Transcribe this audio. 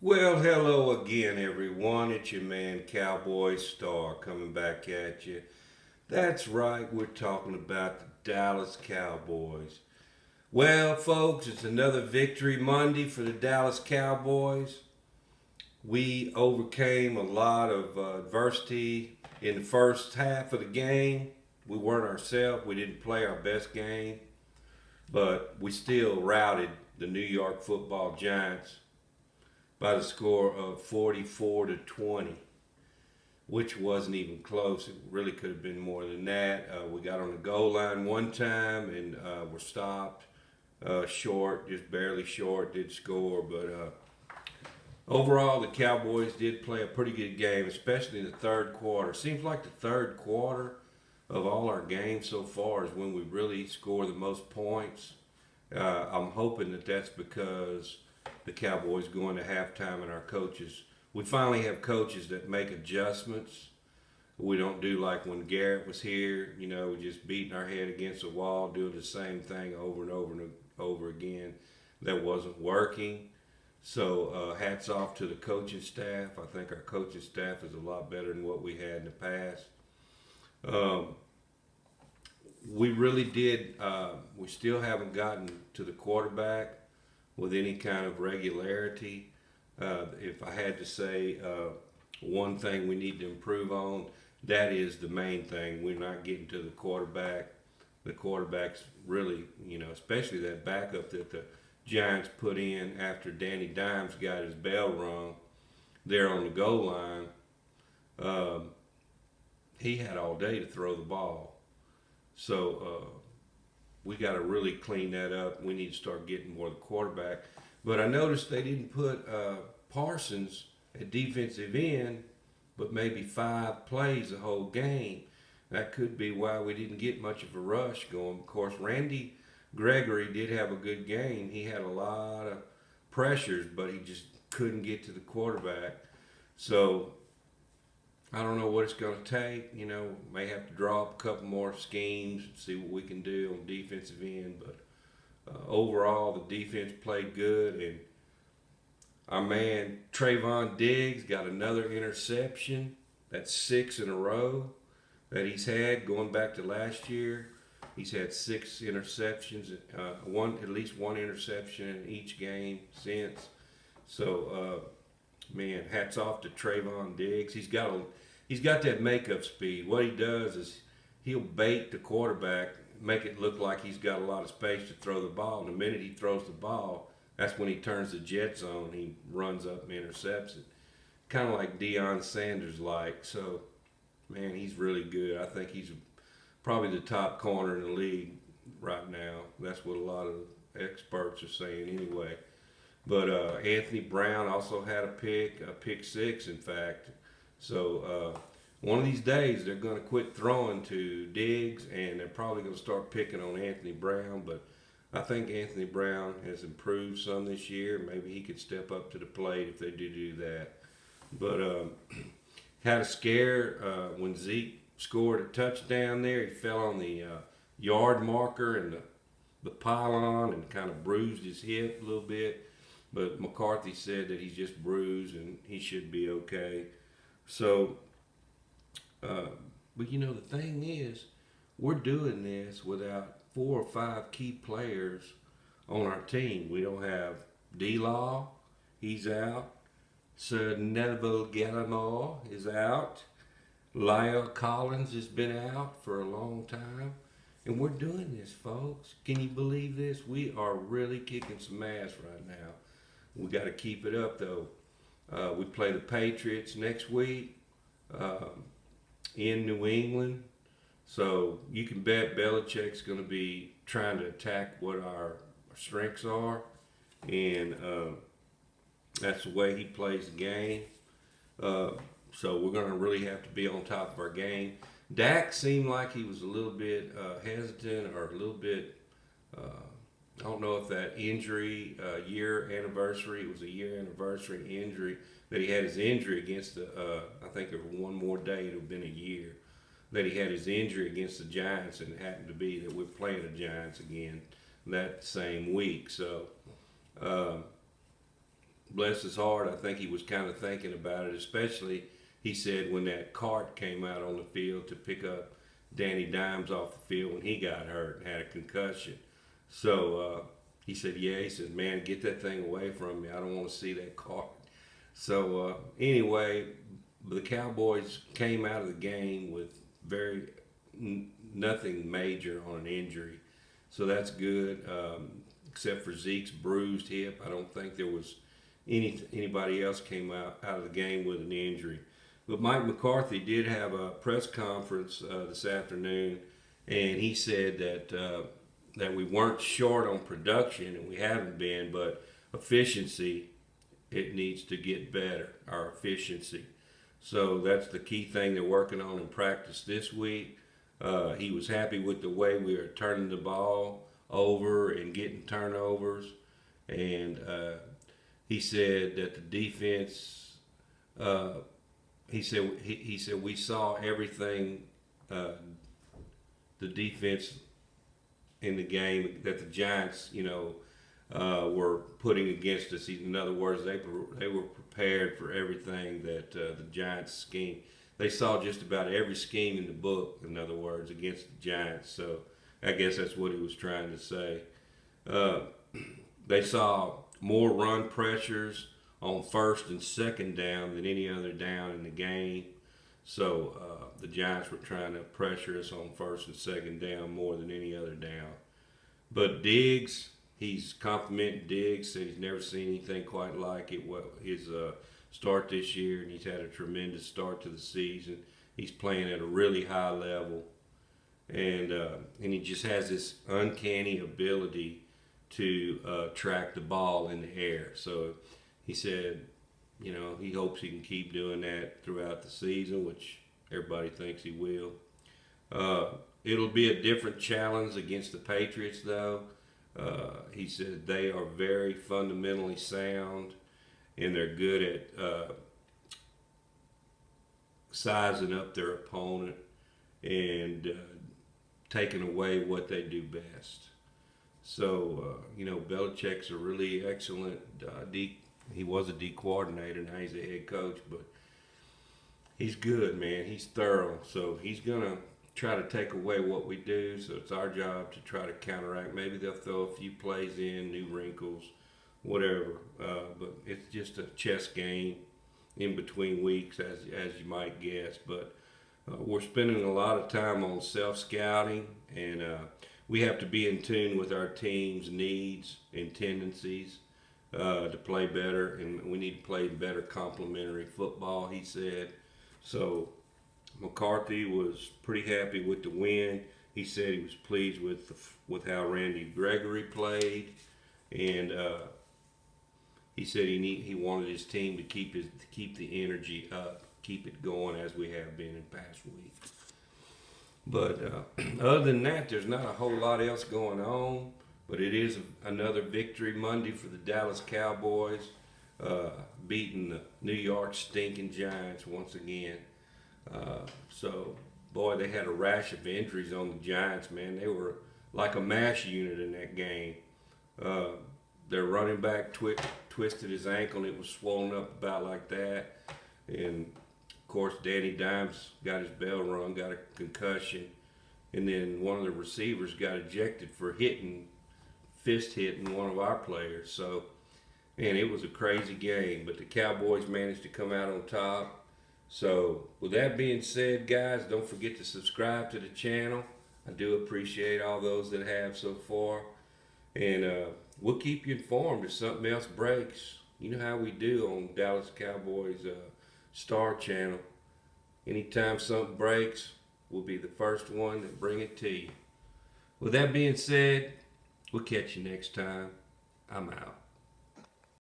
Well, hello again, everyone. It's your man, Cowboy Star, coming back at you. That's right, we're talking about the Dallas Cowboys. Well, folks, it's another victory Monday for the Dallas Cowboys. We overcame a lot of adversity in the first half of the game. We weren't ourselves, we didn't play our best game, but we still routed the New York football Giants by the score of 44 to 20, which wasn't even close. It really could have been more than that. We got on the goal line one time and were stopped short, just barely short, did score. But overall, the Cowboys did play a pretty good game, especially in the third quarter. Seems like the third quarter of all our games so far is when we really score the most points. I'm hoping that that's because the Cowboys go into halftime and our coaches, we finally have coaches that make adjustments. We don't do like when Garrett was here, just beating our head against the wall, doing the same thing over and over and over again. That wasn't working. So hats off to the coaching staff. I think our coaching staff is a lot better than what we had in the past. Um, we really did. We still haven't gotten to the quarterback with any kind of regularity. If I had to say one thing we need to improve on, that is the main thing. We're not getting to the quarterback. The quarterback's really, especially that backup that the Giants put in after Danny Dimes got his bell rung there on the goal line. Um, he had all day to throw the ball. So we got to really clean that up. We need to start getting more of the quarterback. But I noticed they didn't put Parsons at defensive end, but maybe 5 plays the whole game. That could be why we didn't get much of a rush going. Of course, Randy Gregory did have a good game. He had a lot of pressures, but he just couldn't get to the quarterback. So I don't know what it's going to take. May have to draw up a couple more schemes, see what we can do on defensive end. But overall, the defense played good, and our man Trayvon Diggs got another interception. That's 6 in a row that he's had going back to last year. He's had 6 interceptions, at least one interception in each game since. So, man, hats off to Trayvon Diggs. He's got that makeup speed. What he does is he'll bait the quarterback, make it look like he's got a lot of space to throw the ball. And the minute he throws the ball, that's when he turns the jet zone. He runs up and intercepts it. Kind of like Deion Sanders like. So, man, he's really good. I think he's probably the top corner in the league right now. That's what a lot of experts are saying anyway. But Anthony Brown also had a pick 6, in fact. So one of these days they're going to quit throwing to Diggs, and they're probably going to start picking on Anthony Brown. But I think Anthony Brown has improved some this year. Maybe he could step up to the plate if they do that. But had a scare when Zeke scored a touchdown there. He fell on the yard marker and the pylon and kind of bruised his hip a little bit. But McCarthy said that he's just bruised and he should be okay. So, but the thing is, we're doing this without 4 or 5 key players on our team. We don't have D-Law, he's out. Sir Neville Gallimore is out. Lyle Collins has been out for a long time. And we're doing this, folks. Can you believe this? We are really kicking some ass right now. We got to keep it up, though. We play the Patriots next week in New England. So you can bet Belichick's going to be trying to attack what our strengths are. And that's the way he plays the game. So we're going to really have to be on top of our game. Dak seemed like he was a little bit hesitant or a little bit, I don't know if that injury, year anniversary, it was a year anniversary injury, that he had his injury against I think if one more day it would have been a year, that he had his injury against the Giants, and it happened to be that we're playing the Giants again that same week. So bless his heart, I think he was kind of thinking about it, especially, he said, when that cart came out on the field to pick up Danny Dimes off the field when he got hurt and had a concussion. So he said, yeah, he said, man, get that thing away from me. I don't want to see that cart. So anyway, the Cowboys came out of the game with nothing major on an injury. So that's good, except for Zeke's bruised hip. I don't think there was anybody else came out of the game with an injury. But Mike McCarthy did have a press conference this afternoon, and he said that we weren't short on production, and we haven't been, but efficiency, it needs to get better, our efficiency. So that's the key thing they're working on in practice this week. He was happy with the way we are turning the ball over and getting turnovers, and he said that the defense. He said we saw everything. The defense in the game that the Giants, were putting against us. In other words, they were prepared for everything that the Giants scheme. They saw just about every scheme in the book, in other words, against the Giants. So I guess that's what he was trying to say. They saw more run pressures on first and second down than any other down in the game. So the Giants were trying to pressure us on first and second down more than any other down. But Diggs, he's complimenting Diggs, said he's never seen anything quite like it. His start this year, and he's had a tremendous start to the season. He's playing at a really high level, and he just has this uncanny ability to track the ball in the air. So he said, he hopes he can keep doing that throughout the season, which everybody thinks he will. It'll be a different challenge against the Patriots, though. He said they are very fundamentally sound, and they're good at sizing up their opponent and taking away what they do best. So, Belichick's a really excellent he was a D coordinator, now he's a head coach, but he's good, man. He's thorough. So he's going to try to take away what we do. So it's our job to try to counteract. Maybe they'll throw a few plays in, new wrinkles, whatever. But it's just a chess game in between weeks, as you might guess. But we're spending a lot of time on self-scouting, and we have to be in tune with our team's needs and tendencies to play better, and we need to play better complementary football, he said. So McCarthy was pretty happy with the win. He said he was pleased with how Randy Gregory played, and he said he wanted his team to keep the energy up, keep it going as we have been in past weeks. But other than that, there's not a whole lot else going on. But it is another victory Monday for the Dallas Cowboys, beating the New York stinking Giants once again. So, boy, they had a rash of injuries on the Giants, man. They were like a mash unit in that game. Their running back twisted his ankle, and it was swollen up about like that. And, of course, Danny Dimes got his bell rung, got a concussion. And then one of the receivers got ejected for fist hitting one of our players. So, man, it was a crazy game, but the Cowboys managed to come out on top. So, with that being said, guys, don't forget to subscribe to the channel. I do appreciate all those that have so far. And we'll keep you informed if something else breaks. You know how we do on Dallas Cowboys Star Channel. Anytime something breaks, we'll be the first one to bring it to you. With that being said, we'll catch you next time. I'm out.